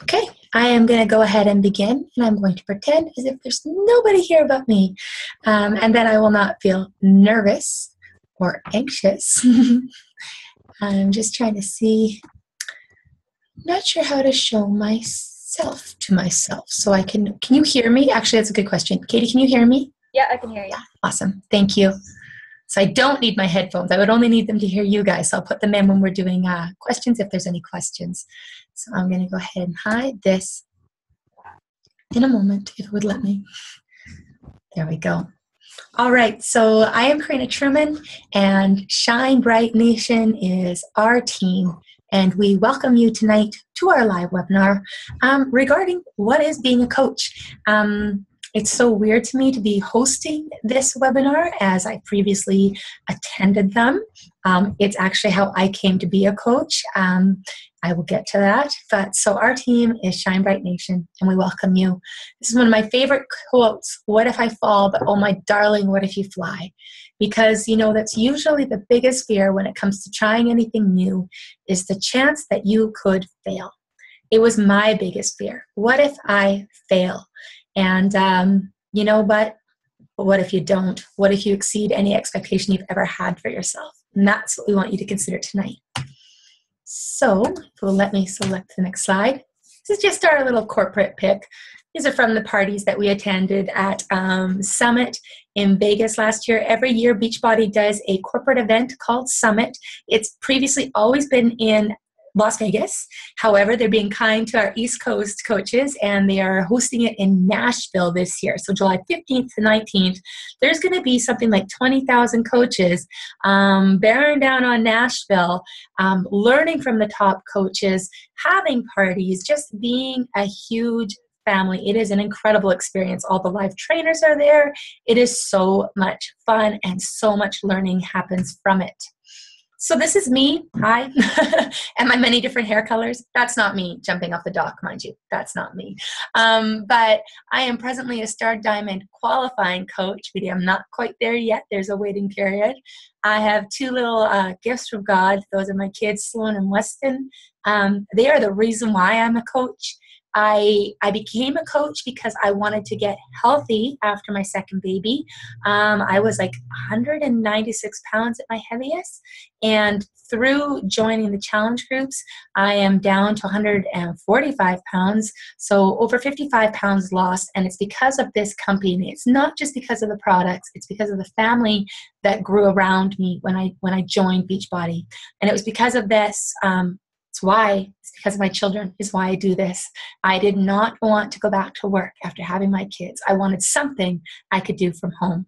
Okay, I am going to go ahead and begin, and I'm going to pretend as if there's nobody here but me, and then I will not feel nervous or anxious. I'm just trying to see, not sure how to show myself to myself, so I can you hear me? Actually, that's a good question. Katie, can you hear me? Yeah, I can hear you. Awesome, thank you. So I don't need my headphones. I would only need them to hear you guys. So I'll put them in when we're doing questions, if there's any questions. So I'm going to go ahead and hide this in a moment, if it would let me. There we go. All right, so I am Karina Truman, and Shine Bright Nation is our team, and we welcome you tonight to our live webinar regarding what is being a coach. It's so weird to me to be hosting this webinar, as I previously attended them. It's actually how I came to be a coach. I will get to that. But so our team is Shine Bright Nation, and we welcome you. This is one of my favorite quotes. What if I fall, but oh my darling, what if you fly? Because, you know, that's usually the biggest fear when it comes to trying anything new, is the chance that you could fail. It was my biggest fear. What if I fail? And you know, but what if you don't? What if you exceed any expectation you've ever had for yourself? And that's what we want you to consider tonight. So, if you'll let me select the next slide. This is just our little corporate pick. These are from the parties that we attended at Summit in Vegas last year. Every year, Beachbody does a corporate event called Summit. It's previously always been in Las Vegas. However, they're being kind to our East Coast coaches, and they are hosting it in Nashville this year. So July 15th to 19th, there's going to be something like 20,000 coaches bearing down on Nashville, learning from the top coaches, having parties, just being a huge family. It is an incredible experience. All the live trainers are there. It is so much fun, and so much learning happens from it. So this is me, hi, and my many different hair colors. That's not me jumping off the dock, mind you. That's not me. But I am presently a Star Diamond qualifying coach. But I'm not quite there yet. There's a waiting period. I have two little gifts from God. Those are my kids, Sloan and Weston. They are the reason why I'm a coach. I became a coach because I wanted to get healthy after my second baby. I was like 196 pounds at my heaviest, and through joining the challenge groups, I am down to 145 pounds, so over 55 pounds lost, and it's because of this company. It's not just because of the products, it's because of the family that grew around me when I joined Beachbody, and it was because of this. It's because of my children is why I do this. I did not want to go back to work after having my kids. I wanted something I could do from home.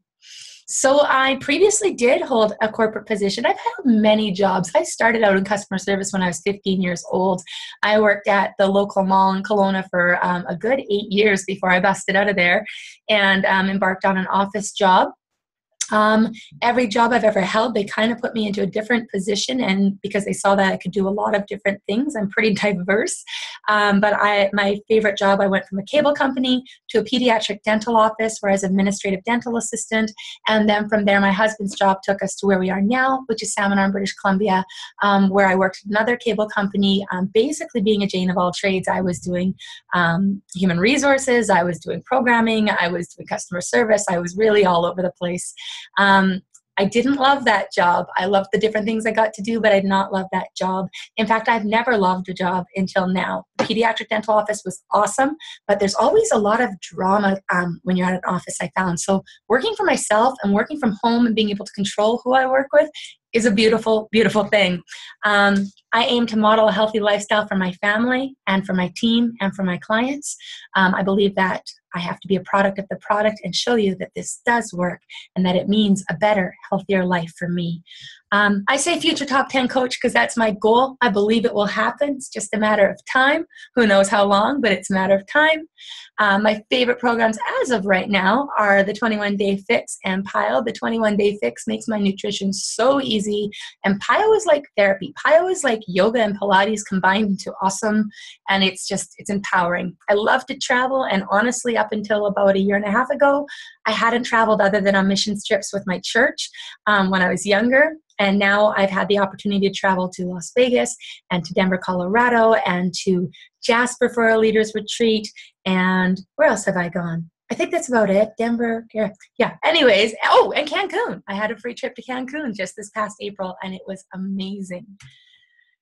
So I previously did hold a corporate position. I've had many jobs. I started out in customer service when I was 15 years old. I worked at the local mall in Kelowna for a good 8 years before I busted out of there and embarked on an office job. Every job I've ever held, they kind of put me into a different position, and because they saw that I could do a lot of different things, I'm pretty diverse. But my favorite job, I went from a cable company to a pediatric dental office where I was administrative dental assistant, and then from there, my husband's job took us to where we are now, which is Salmon Arm, British Columbia, where I worked at another cable company, basically being a Jane of all trades. I was doing human resources, I was doing programming, I was doing customer service, I was really all over the place. I didn't love that job. I loved the different things I got to do, but I did not love that job. In fact, I've never loved a job until now. The pediatric dental office was awesome, but there's always a lot of drama when you're at an office, I found. So working for myself and working from home and being able to control who I work with is a beautiful, beautiful thing. I aim to model a healthy lifestyle for my family and for my team and for my clients. I believe that I have to be a product of the product and show you that this does work and that it means a better, healthier life for me. I say future top 10 coach because that's my goal. I believe it will happen. It's just a matter of time. Who knows how long, but it's a matter of time. My favorite programs as of right now are the 21-Day Fix and PIO. The 21-Day Fix makes my nutrition so easy, and PIO is like therapy. PIO is like yoga and Pilates combined into awesome, and it's empowering. I love to travel, and honestly, up until about a year and a half ago, I hadn't traveled other than on mission trips with my church when I was younger. And now I've had the opportunity to travel to Las Vegas and to Denver, Colorado, and to Jasper for a leaders retreat. And where else have I gone? I think that's about it. Denver, yeah. Anyways, oh, and Cancun. I had a free trip to Cancun just this past April, and it was amazing.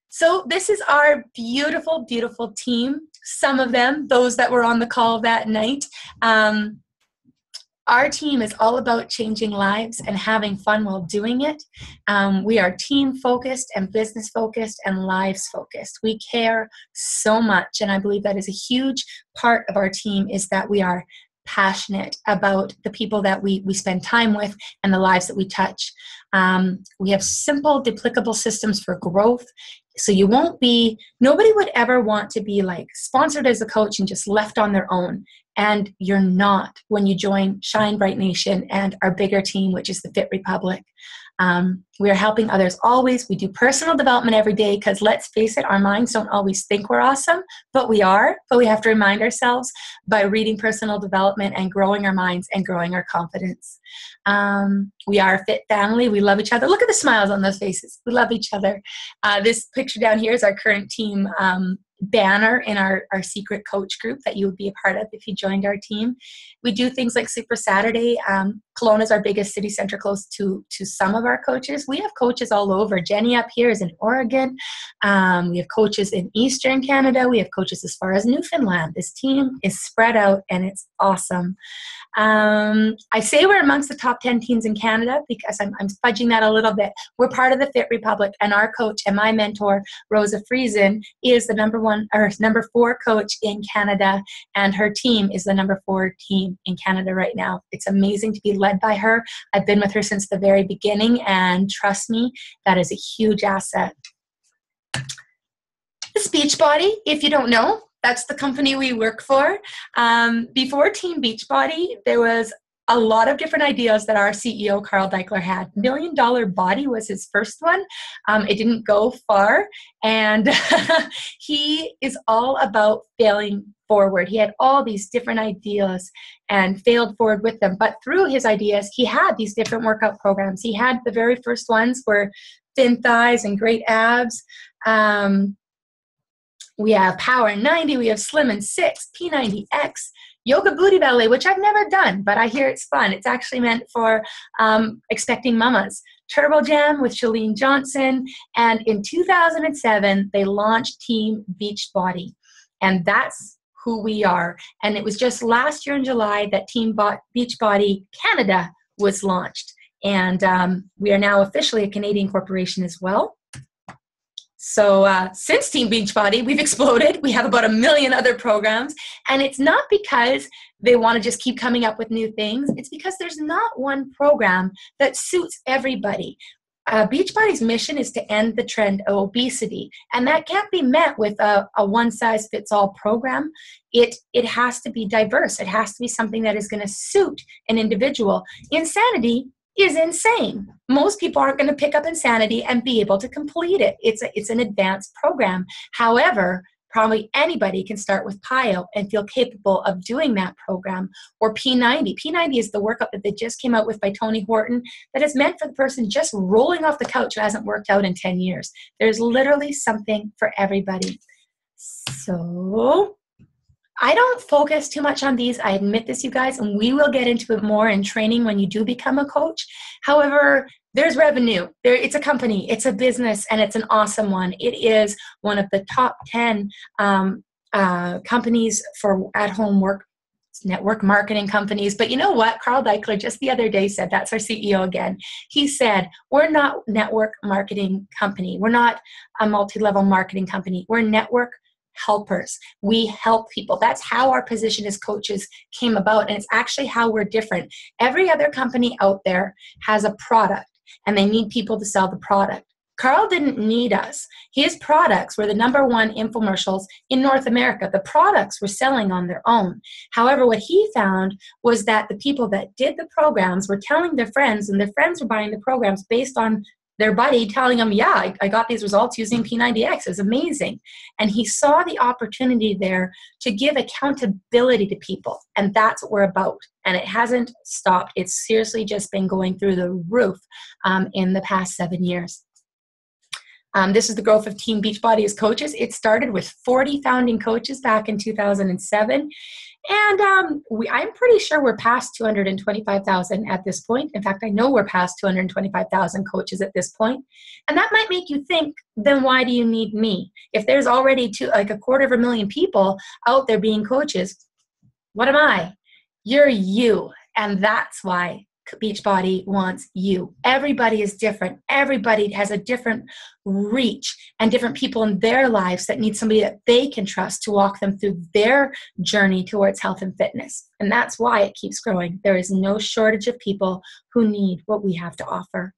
So this is our beautiful, beautiful team. Some of them, those that were on the call that night. Our team is all about changing lives and having fun while doing it. We are team focused and business focused and lives focused. We care so much, and I believe that is a huge part of our team, is that we are passionate about the people that we spend time with and the lives that we touch. We have simple, duplicable systems for growth. So you won't be, nobody would ever want to be like sponsored as a coach and just left on their own. And you're not when you join Shine Bright Nation and our bigger team, which is the Fit Republic. We are helping others always. We do personal development every day because, let's face it, our minds don't always think we're awesome, but we are. But we have to remind ourselves by reading personal development and growing our minds and growing our confidence. We are a fit family. We love each other. Look at the smiles on those faces. We love each other. This picture down here is our current team banner in our secret coach group that you would be a part of if you joined our team. We do things like Super Saturday. Kelowna is our biggest city center, close to some of our coaches. We have coaches all over. Jenny up here is in Oregon. We have coaches in Eastern Canada. We have coaches as far as Newfoundland. This team is spread out and it's awesome. I say we're amongst the top 10 teams in Canada because I'm fudging that a little bit. We're part of the Fit Republic, and our coach and my mentor, Rosa Friesen, is the number 4 coach in Canada, and her team is the number 4 team in Canada right now. It's amazing to be led by her. I've been with her since the very beginning, and trust me, that is a huge asset. This Beachbody, if you don't know, that's the company we work for. Before Team Beachbody, there was a lot of different ideas that our CEO, Carl Deichler, had. $1 Million Body was his first one. It didn't go far. And he is all about failing forward. He had all these different ideas and failed forward with them. But through his ideas, he had these different workout programs. He had the very first ones were thin thighs and great abs. We have Power 90, we have Slim and 6, P90X, Yoga Booty Ballet, which I've never done, but I hear it's fun. It's actually meant for expecting mamas. Turbo Jam with Shalene Johnson, and in 2007, they launched Team Beachbody, and that's who we are. And it was just last year in July that Team Beachbody Canada was launched, and we are now officially a Canadian corporation as well. So since Team Beachbody, we've exploded. We have about 1 million other programs. And it's not because they want to just keep coming up with new things. It's because there's not one program that suits everybody. Beachbody's mission is to end the trend of obesity. And that can't be met with a one-size-fits-all program. It has to be diverse. It has to be something that is going to suit an individual. Insanity is insane. Most people aren't going to pick up Insanity and be able to complete it. It's an advanced program. However, probably anybody can start with PIO and feel capable of doing that program, or P90. P90 is the workout that they just came out with by Tony Horton that is meant for the person just rolling off the couch who hasn't worked out in 10 years. There's literally something for everybody. So I don't focus too much on these. I admit this, you guys, and we will get into it more in training when you do become a coach. However, there's revenue. It's a company, it's a business, and it's an awesome one. It is one of the top 10 companies for at-home work, network marketing companies. But you know what? Carl Deichler just the other day said, that's our CEO again. He said, we're not a network marketing company. We're not a multi-level marketing company. We're network helpers. We help people. That's how our position as coaches came about, and it's actually how we're different. Every other company out there has a product, and they need people to sell the product. Carl didn't need us. His products were the #1 infomercials in North America. The products were selling on their own. However, what he found was that the people that did the programs were telling their friends, and their friends were buying the programs based on their buddy telling him, yeah, I got these results using P90X. It's amazing. And he saw the opportunity there to give accountability to people. And that's what we're about. And it hasn't stopped. It's seriously just been going through the roof in the past 7 years. This is the growth of Team Beachbody as coaches. It started with 40 founding coaches back in 2007. And I'm pretty sure we're past 225,000 at this point. In fact, I know we're past 225,000 coaches at this point. And that might make you think, then why do you need me? If there's already like 250,000 people out there being coaches, what am I? You're you. And that's why Beachbody wants you. Everybody is different. Everybody has a different reach and different people in their lives that need somebody that they can trust to walk them through their journey towards health and fitness. And that's why it keeps growing. There is no shortage of people who need what we have to offer.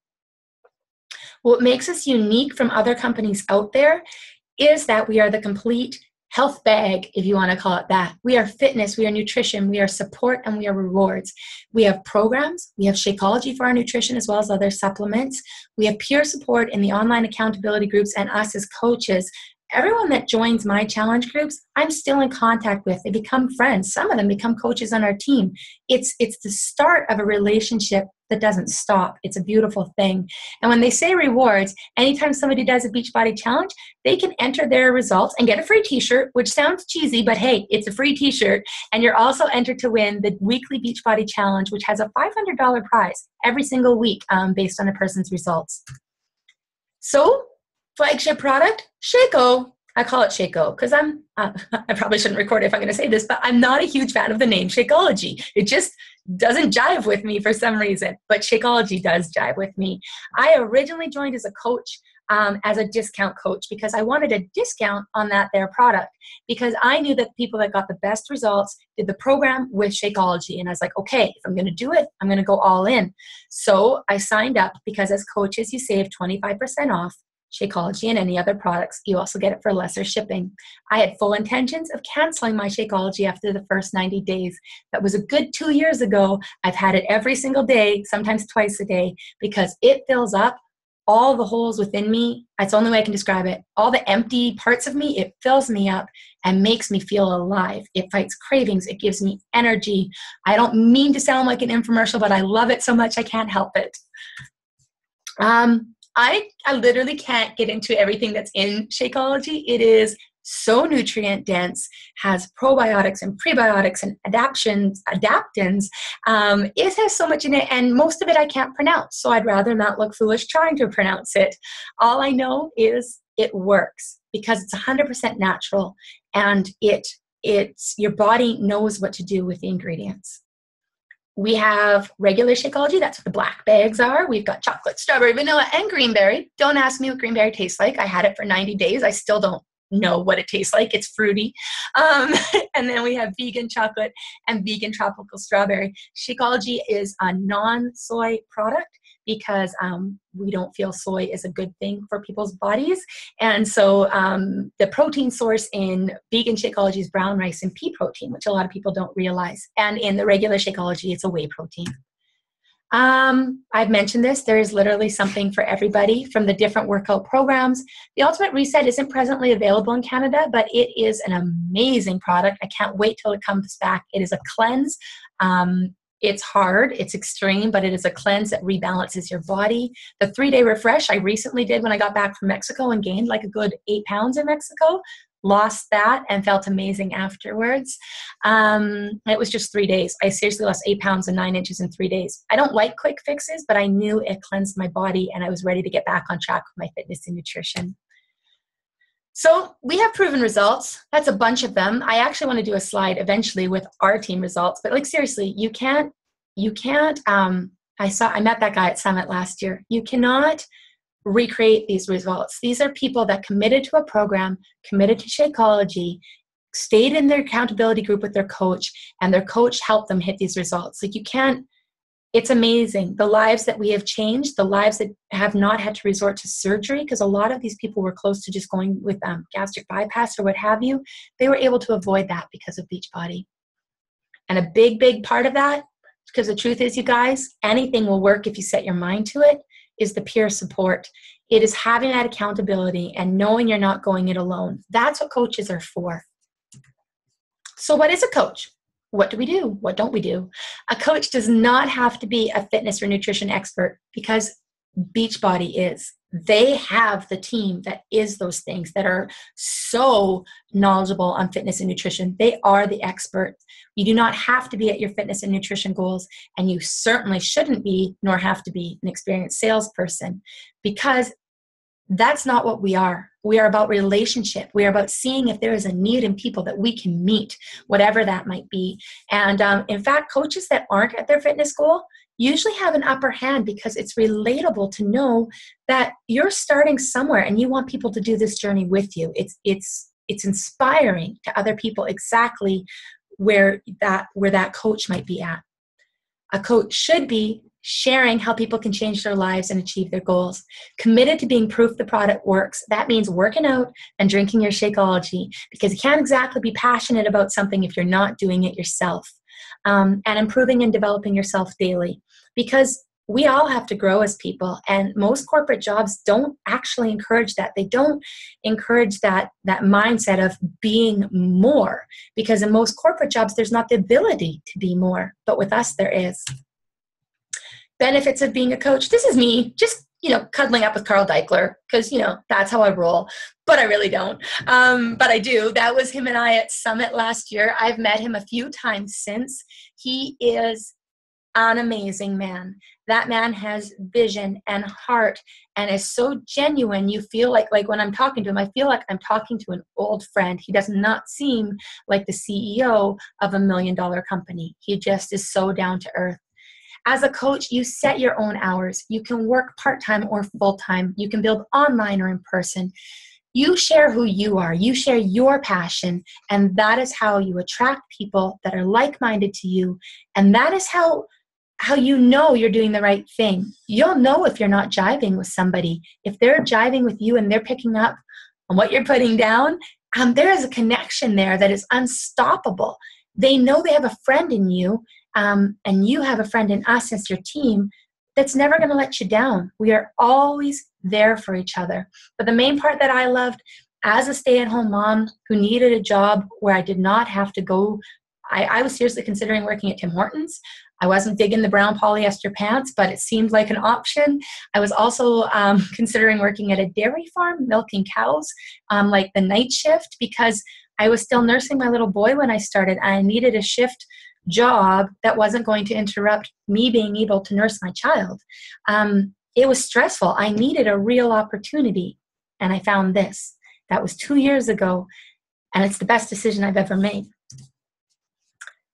What makes us unique from other companies out there is that we are the complete health bag, if you want to call it that. We are fitness, we are nutrition, we are support, and we are rewards. We have programs, we have Shakeology for our nutrition as well as other supplements. We have peer support in the online accountability groups and us as coaches. Everyone that joins my challenge groups, I'm still in contact with. They become friends. Some of them become coaches on our team. It's the start of a relationship that doesn't stop. It's a beautiful thing. And when they say rewards, anytime somebody does a Beachbody challenge, they can enter their results and get a free t-shirt, which sounds cheesy, but hey, it's a free t-shirt. And you're also entered to win the weekly Beachbody challenge, which has a $500 prize every single week based on a person's results. So, flagship product, Shakeo. I call it Shakeo because I probably shouldn't record it if I'm going to say this, but I'm not a huge fan of the name Shakeology. It just doesn't jive with me for some reason, but Shakeology does jive with me. I originally joined as a coach, as a discount coach, because I wanted a discount on their product, because I knew that people that got the best results did the program with Shakeology. And I was like, okay, if I'm going to do it, I'm going to go all in. So I signed up because as coaches, you save 25% off Shakeology and any other products. You also get it for lesser shipping. I had full intentions of canceling my Shakeology after the first 90 days. That was a good 2 years ago. I've had it every single day, sometimes twice a day, because it fills up all the holes within me. That's the only way I can describe it. All the empty parts of me, it fills me up and makes me feel alive. It fights cravings. It gives me energy. I don't mean to sound like an infomercial, but I love it so much I can't help it. I literally can't get into everything that's in Shakeology. It is so nutrient dense, has probiotics and prebiotics and adaptans. It has so much in it, and most of it I can't pronounce, so I'd rather not look foolish trying to pronounce it. All I know is it works because it's 100% natural, and it's your body knows what to do with the ingredients. We have regular Shakeology. That's what the black bags are. We've got chocolate, strawberry, vanilla, and greenberry. Don't ask me what greenberry tastes like. I had it for 90 days. I still don't know what it tastes like. It's fruity. And then we have vegan chocolate and vegan tropical strawberry. Shakeology is a non-soy product because we don't feel soy is a good thing for people's bodies. And so the protein source in vegan Shakeology is brown rice and pea protein, which a lot of people don't realize. And in the regular Shakeology, it's a whey protein. I've mentioned this. There is literally something for everybody from the different workout programs. The Ultimate Reset isn't presently available in Canada, but it is an amazing product. I can't wait till it comes back. It is a cleanse. It's hard, it's extreme, but it is a cleanse that rebalances your body. The 3-day refresh I recently did when I got back from Mexico and gained like a good 8 pounds in Mexico. Lost that and felt amazing afterwards. It was just 3 days. I seriously lost 8 pounds and 9 inches in 3 days. I don't like quick fixes, but I knew it cleansed my body and I was ready to get back on track with my fitness and nutrition. So we have proven results. That's a bunch of them. I actually want to do a slide eventually with our team results, but like seriously, you can't, I met that guy at Summit last year. You cannot recreate these results. These are people that committed to a program, committed to Shakeology, stayed in their accountability group with their coach, and their coach helped them hit these results. Like you can't, it's amazing. The lives that we have changed, the lives that have not had to resort to surgery, because a lot of these people were close to just going with gastric bypass or what have you. They were able to avoid that because of Beachbody. And a big, big part of that, because the truth is, you guys, anything will work if you set your mind to it. is the peer support. It is having that accountability and knowing you're not going it alone. That's what coaches are for. So what is a coach? What do we do? What don't we do? A coach does not have to be a fitness or nutrition expert, because Beachbody is. They have the team that is those things, that are so knowledgeable on fitness and nutrition. They are the experts. You do not have to be at your fitness and nutrition goals, and you certainly shouldn't be, nor have to be, an experienced salesperson, because that's not what we are. We are about relationship. We are about seeing if there is a need in people that we can meet, whatever that might be. And in fact, coaches that aren't at their fitness goal usually have an upper hand, because it's relatable to know that you're starting somewhere and you want people to do this journey with you. It's inspiring to other people exactly where that coach might be at. A coach should be sharing how people can change their lives and achieve their goals. Committed to being proof the product works. That means working out and drinking your Shakeology, because you can't exactly be passionate about something if you're not doing it yourself. And improving and developing yourself daily, because we all have to grow as people, and most corporate jobs don't actually encourage that. They don't encourage that mindset of being more, because in most corporate jobs there's not the ability to be more, but with us there is. Benefits of being a coach. This is me just cuddling up with Carl Deichler, because that's how I roll, but I really don't. But I do. That was him and I at Summit last year. I've met him a few times since. He is an amazing man. That man has vision and heart and is so genuine. You feel like when I'm talking to him, I feel like I'm talking to an old friend. He does not seem like the CEO of $1 million company. He just is so down to earth. As a coach, you set your own hours. You can work part-time or full-time. You can build online or in person. You share who you are. You share your passion, and that is how you attract people that are like-minded to you, and that is how you know you're doing the right thing. You'll know if you're not jiving with somebody. If they're jiving with you and they're picking up on what you're putting down, there is a connection there that is unstoppable. They know they have a friend in you, and you have a friend in us as your team that's never going to let you down. We are always there for each other. But the main part that I loved, as a stay-at-home mom who needed a job where I did not have to go, I was seriously considering working at Tim Hortons. I wasn't digging the brown polyester pants, but it seemed like an option. I was also considering working at a dairy farm, milking cows, like the night shift, because I was still nursing my little boy when I started. I needed a shift job that wasn't going to interrupt me being able to nurse my child. It was stressful. I needed a real opportunity, and I found this. That was 2 years ago, and it's the best decision I've ever made.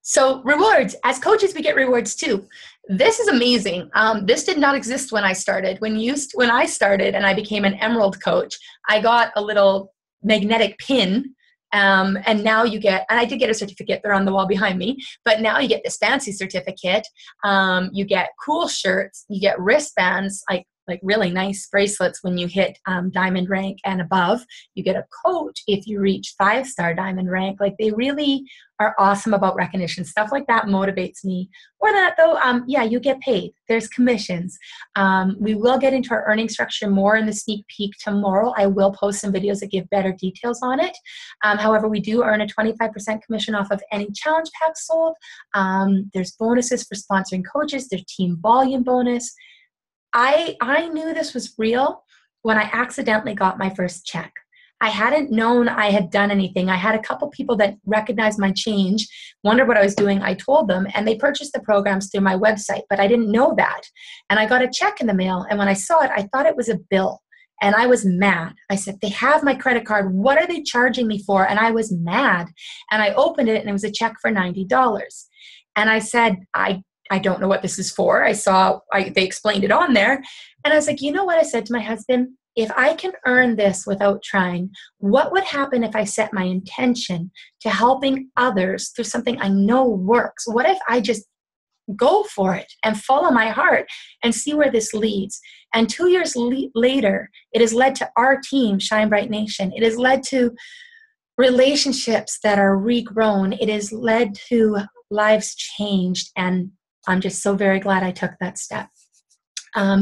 So rewards. As coaches, we get rewards too. This is amazing. This did not exist when I started. When I started and I became an Emerald coach, I got a little magnetic pin. And now you get, and I did get a certificate, they're on the wall behind me, but now you get this fancy certificate. You get cool shirts, you get wristbands, like really nice bracelets when you hit diamond rank and above. You get a coat if you reach 5-star diamond rank. Like, they really are awesome about recognition. Stuff like that motivates me. Or that though, yeah, you get paid. There's commissions. We will get into our earning structure more in the sneak peek tomorrow. I will post some videos that give better details on it. However, we do earn a 25% commission off of any challenge pack sold. There's bonuses for sponsoring coaches. There's team volume bonus. I knew this was real when I accidentally got my first check. I hadn't known I had done anything. I had a couple people that recognized my change, wondered what I was doing. I told them, and they purchased the programs through my website, but I didn't know that. And I got a check in the mail, and when I saw it, I thought it was a bill, and I was mad. I said, they have my credit card. What are they charging me for? And I was mad. And I opened it, and it was a check for $90. And I said, I don't know what this is for. They explained it on there. And I was like, you know what? I said to my husband, if I can earn this without trying, what would happen if I set my intention to helping others through something I know works? What if I just go for it and follow my heart and see where this leads? And 2 years later, it has led to our team, Shine Bright Nation. It has led to relationships that are regrown. It has led to lives changed. And I'm just so very glad I took that step.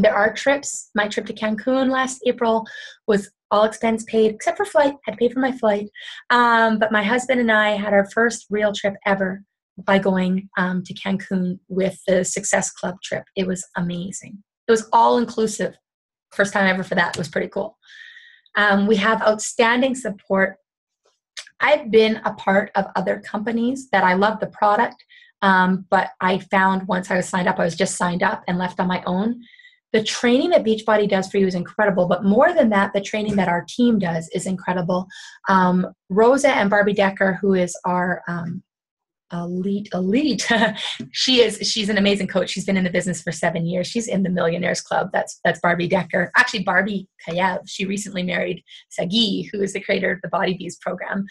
There are trips. My trip to Cancun last April was all expense paid, except for flight. I had to pay for my flight. But my husband and I had our first real trip ever by going to Cancun with the Success Club trip. It was amazing. It was all inclusive. First time ever for that. It was pretty cool. We have outstanding support. I've been a part of other companies that I love the product, but I found once I was signed up, I was just signed up and left on my own. The training that Beachbody does for you is incredible, but more than that, the training that our team does is incredible. Rosa and Barbie Decker, who is our elite, she's an amazing coach. She's been in the business for 7 years. She's in the Millionaires Club. That's Barbie Decker. Actually, Barbie Kayev, she recently married Sagi, who is the creator of the Body Bees program.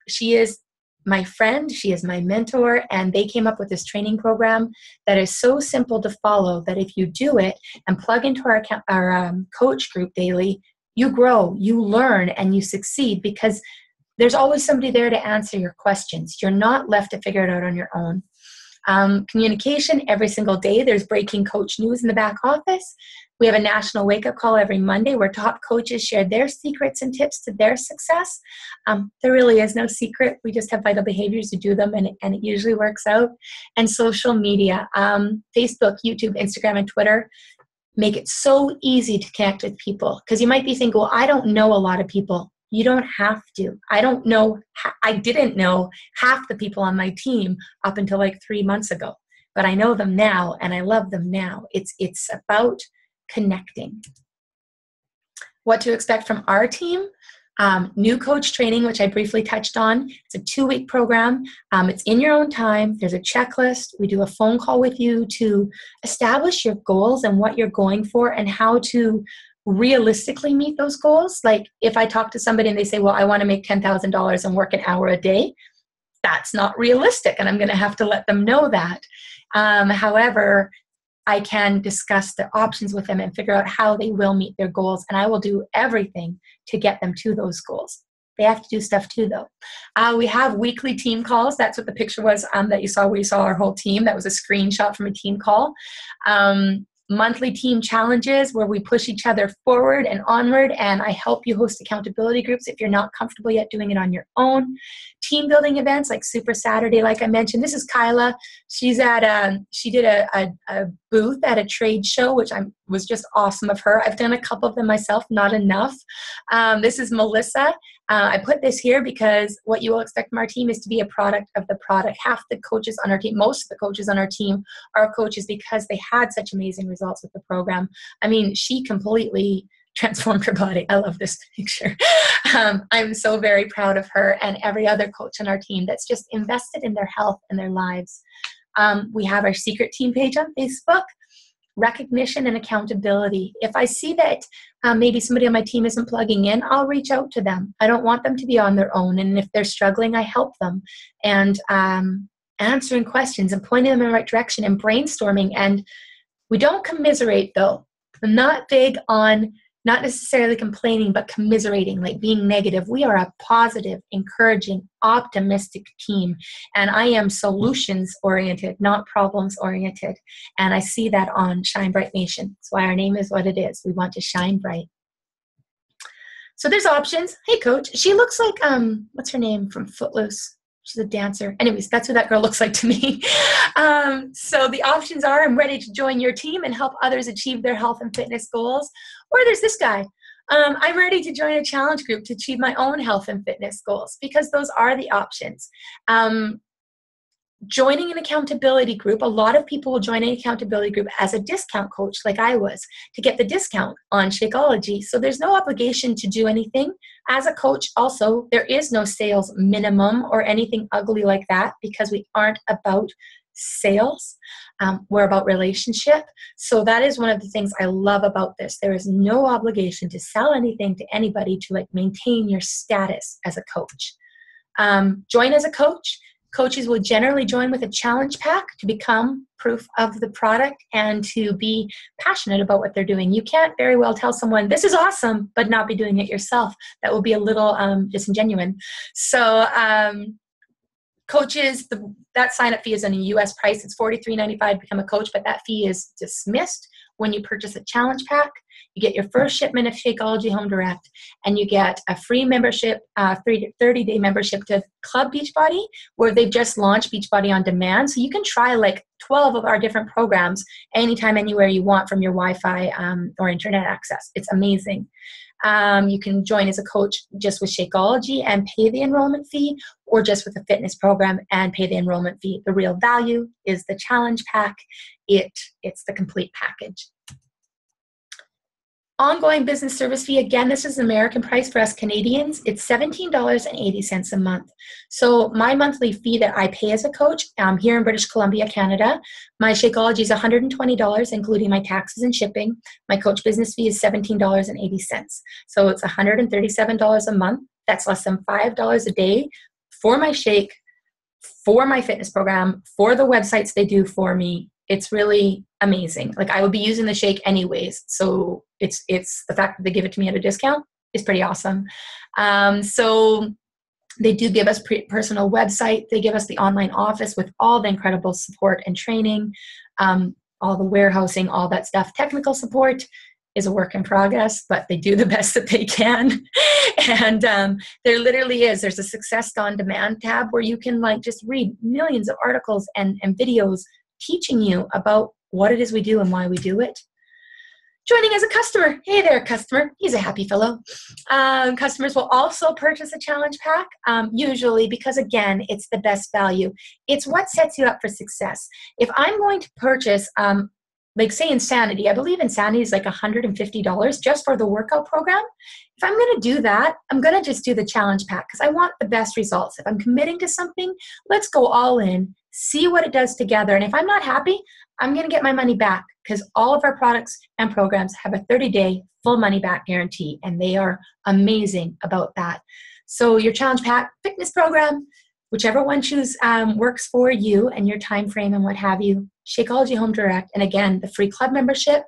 She is my friend, she is my mentor, and they came up with this training program that is so simple to follow that if you do it and plug into our coach group daily, you grow, you learn, and you succeed, because there's always somebody there to answer your questions. You're not left to figure it out on your own. Communication every single day. There's breaking coach news in the back office. We have a national wake-up call every Monday where top coaches share their secrets and tips to their success. There really is no secret. We just have vital behaviors to do them, and it usually works out. And social media, Facebook, YouTube, Instagram, and Twitter make it so easy to connect with people. Because you might be thinking, well, I don't know a lot of people. You don't have to. I didn't know half the people on my team up until like 3 months ago, but I know them now and I love them now. It's about connecting. What to expect from our team? New coach training, which I briefly touched on. It's a 2-week program. It's in your own time. There's a checklist. We do a phone call with you to establish your goals and what you're going for and how to realistically meet those goals. Like if I talk to somebody and they say, well, I want to make $10,000 and work an hour a day, that's not realistic. And I'm going to have to let them know that. However, I can discuss the options with them and figure out how they will meet their goals. And I will do everything to get them to those goals. They have to do stuff too, though. We have weekly team calls. That's what the picture was that you saw. We saw our whole team. That was a screenshot from a team call. Monthly team challenges where we push each other forward and onward, and I help you host accountability groups if you're not comfortable yet doing it on your own. Team building events like Super Saturday, like I mentioned. This is Kyla. She's at she did a booth at a trade show, which was just awesome of her. I've done a couple of them myself, not enough. This is Melissa. I put this here because what you will expect from our team is to be a product of the product. Half the coaches on our team, most of the coaches on our team are coaches because they had such amazing results with the program. I mean, she completely transformed her body. I love this picture. I'm so very proud of her and every other coach on our team that's just invested in their health and their lives. We have our secret team page on Facebook. Recognition and accountability. If I see that maybe somebody on my team isn't plugging in, I'll reach out to them. I don't want them to be on their own. And if they're struggling, I help them. And answering questions and pointing them in the right direction and brainstorming. And we don't commiserate, though. I'm not big on not necessarily complaining, but commiserating, like being negative. We are a positive, encouraging, optimistic team. And I am solutions-oriented, not problems-oriented. And I see that on Shine Bright Nation. That's why our name is what it is. We want to shine bright. So there's options. Hey, Coach. She looks like, what's her name from Footloose? She's a dancer. Anyways, that's what that girl looks like to me. So the options are, I'm ready to join your team and help others achieve their health and fitness goals. Or there's this guy. I'm ready to join a challenge group to achieve my own health and fitness goals, because those are the options. Joining an accountability group, a lot of people will join an accountability group as a discount coach like I was to get the discount on Shakeology. So there's no obligation to do anything. As a coach also, there is no sales minimum or anything ugly like that, because we aren't about sales. We're about relationship. So that is one of the things I love about this. There is no obligation to sell anything to anybody to like maintain your status as a coach. Join as a coach. Coaches will generally join with a challenge pack to become proof of the product and to be passionate about what they're doing. You can't very well tell someone, this is awesome, but not be doing it yourself. That will be a little disingenuous. So coaches, that sign-up fee is on a U.S. price. It's $43.95 to become a coach, but that fee is dismissed when you purchase a challenge pack. You get your first shipment of Shakeology Home Direct, and you get a free membership, 30-day membership to Club Beachbody, where they've just launched Beachbody on Demand. So you can try like 12 of our different programs anytime, anywhere you want from your Wi-Fi or internet access. It's amazing. You can join as a coach just with Shakeology and pay the enrollment fee, or just with a fitness program and pay the enrollment fee. The real value is the challenge pack. It's the complete package. Ongoing business service fee, again, this is American price for us Canadians. It's $17.80 a month. So my monthly fee that I pay as a coach here in British Columbia, Canada, my Shakeology is $120, including my taxes and shipping. My coach business fee is $17.80. So it's $137 a month. That's less than $5 a day for my shake, for my fitness program, for the websites they do for me. It's really amazing. Like, I would be using the shake anyways. So it's the fact that they give it to me at a discount is pretty awesome. So they do give us personal website. They give us the online office with all the incredible support and training, all the warehousing, all that stuff. Technical support is a work in progress, but they do the best that they can. And there literally is. There's a Success on Demand tab where you can like just read millions of articles and videos teaching you about what it is we do and why we do it. Joining as a customer. Hey there, customer. He's a happy fellow. Customers will also purchase a challenge pack, usually because, again, it's the best value. It's what sets you up for success. If I'm going to purchase, like say Insanity, I believe Insanity is like $150 just for the workout program. If I'm going to do that, I'm going to just do the challenge pack because I want the best results. If I'm committing to something, let's go all in, see what it does together. And if I'm not happy, I'm going to get my money back because all of our products and programs have a 30-day full money back guarantee, and they are amazing about that. So your challenge pack, fitness program, whichever one works for you and your time frame and what have you, Shakeology Home Direct, and again, the free club membership,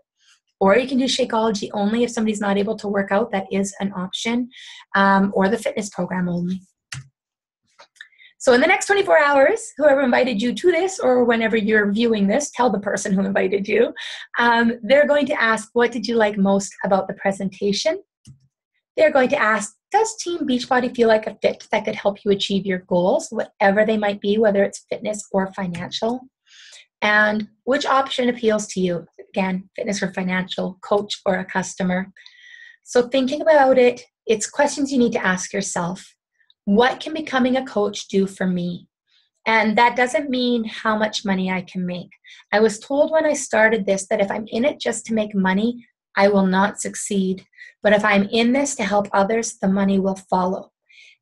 or you can do Shakeology only if somebody's not able to work out. That is an option, or the fitness program only. So in the next 24 hours, whoever invited you to this, or whenever you're viewing this, tell the person who invited you, they're going to ask, what did you like most about the presentation? They're going to ask, does Team Beachbody feel like a fit that could help you achieve your goals, whatever they might be, whether it's fitness or financial? And which option appeals to you? Again, fitness or financial, coach or a customer. So thinking about it, it's questions you need to ask yourself. What can becoming a coach do for me? And that doesn't mean how much money I can make. I was told when I started this that if I'm in it just to make money, I will not succeed. But if I'm in this to help others, the money will follow.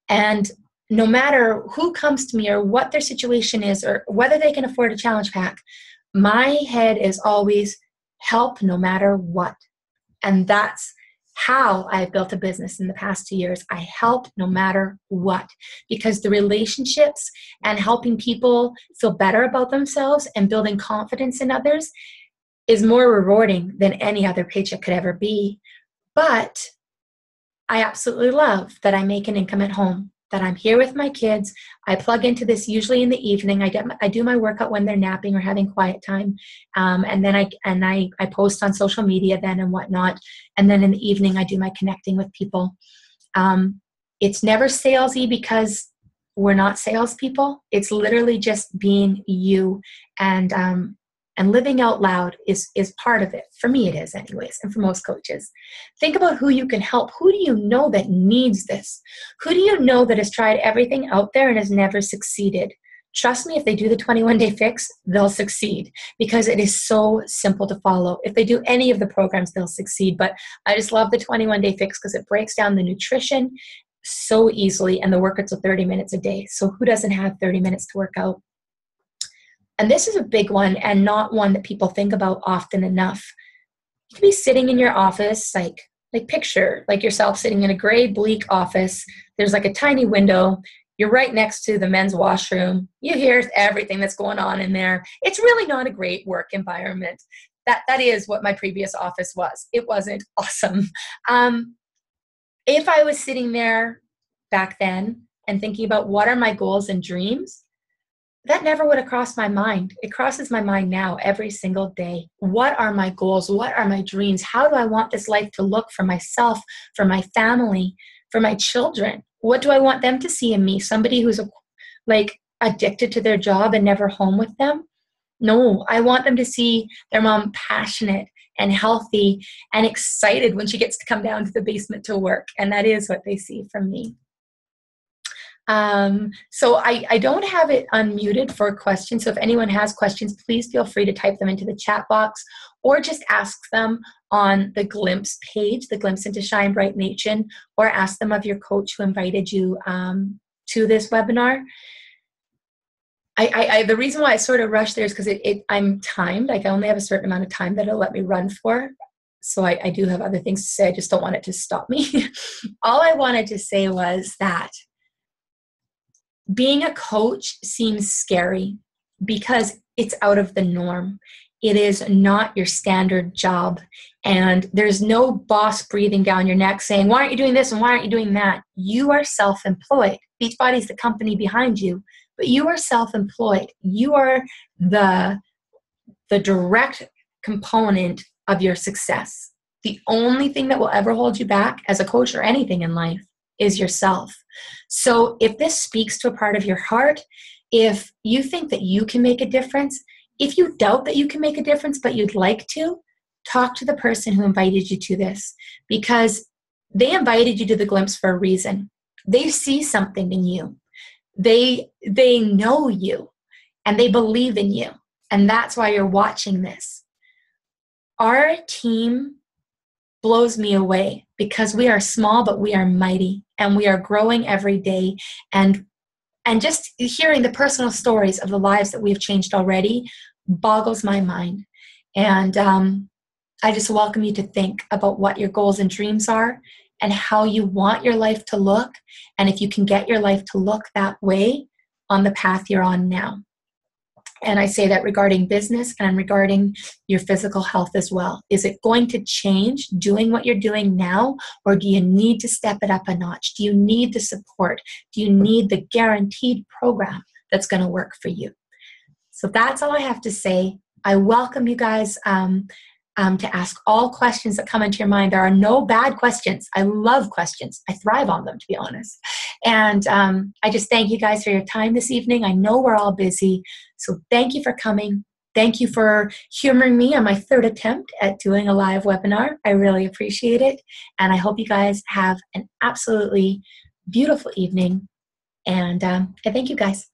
And no matter who comes to me or what their situation is or whether they can afford a challenge pack, my head is always help no matter what. And that's how I've built a business in the past 2 years. I help no matter what, because the relationships and helping people feel better about themselves and building confidence in others is more rewarding than any other paycheck could ever be. But I absolutely love that I make an income at home, that I'm here with my kids. I plug into this usually in the evening. I do my workout when they're napping or having quiet time. And then I post on social media then and whatnot. And then in the evening, I do my connecting with people. It's never salesy because we're not salespeople. It's literally just being you, and living out loud is part of it. For me, it is anyways, and for most coaches. Think about who you can help. Who do you know that needs this? Who do you know that has tried everything out there and has never succeeded? Trust me, if they do the 21-day fix, they'll succeed because it is so simple to follow. If they do any of the programs, they'll succeed. But I just love the 21-day fix because it breaks down the nutrition so easily, and the workouts are 30 minutes a day. So who doesn't have 30 minutes to work out? And this is a big one and not one that people think about often enough. You can be sitting in your office, like picture like yourself sitting in a gray, bleak office. There's like a tiny window. You're right next to the men's washroom. You hear everything that's going on in there. It's really not a great work environment. That is what my previous office was. It wasn't awesome. If I was sitting there back then and thinking about what are my goals and dreams, that never would have crossed my mind. It crosses my mind now every single day. What are my goals? What are my dreams? How do I want this life to look for myself, for my family, for my children? What do I want them to see in me? Somebody who's like addicted to their job and never home with them? No, I want them to see their mom passionate and healthy and excited when she gets to come down to the basement to work. And that is what they see from me. So I don't have it unmuted for questions. So if anyone has questions, please feel free to type them into the chat box or just ask them on the Glimpse page, the Glimpse into Shine Bright Nation, or ask them of your coach who invited you to this webinar. The reason why I sort of rushed there is because I'm timed. Like I only have a certain amount of time that it'll let me run for. So I do have other things to say. I just don't want it to stop me. All I wanted to say was that being a coach seems scary because it's out of the norm. It is not your standard job. And there's no boss breathing down your neck saying, why aren't you doing this and why aren't you doing that? You are self-employed. Beachbody is the company behind you, but you are self-employed. You are the direct component of your success. The only thing that will ever hold you back as a coach or anything in life is yourself. So if this speaks to a part of your heart, if you think that you can make a difference, if you doubt that you can make a difference but you'd like to, talk to the person who invited you to this, because they invited you to the Glimpse for a reason. They see something in you. They know you and they believe in you, and that's why you're watching this. Our team blows me away because we are small, but we are mighty and we are growing every day. And just hearing the personal stories of the lives that we've changed already boggles my mind. And I just welcome you to think about what your goals and dreams are and how you want your life to look. And if you can get your life to look that way on the path you're on now. And I say that regarding business and regarding your physical health as well. Is it going to change doing what you're doing now, or do you need to step it up a notch? Do you need the support? Do you need the guaranteed program that's going to work for you? So that's all I have to say. I welcome you guys to ask all questions that come into your mind. There are no bad questions. I love questions. I thrive on them, to be honest. And I just thank you guys for your time this evening. I know we're all busy, so thank you for coming. Thank you for humoring me on my third attempt at doing a live webinar. I really appreciate it. And I hope you guys have an absolutely beautiful evening. And I thank you guys.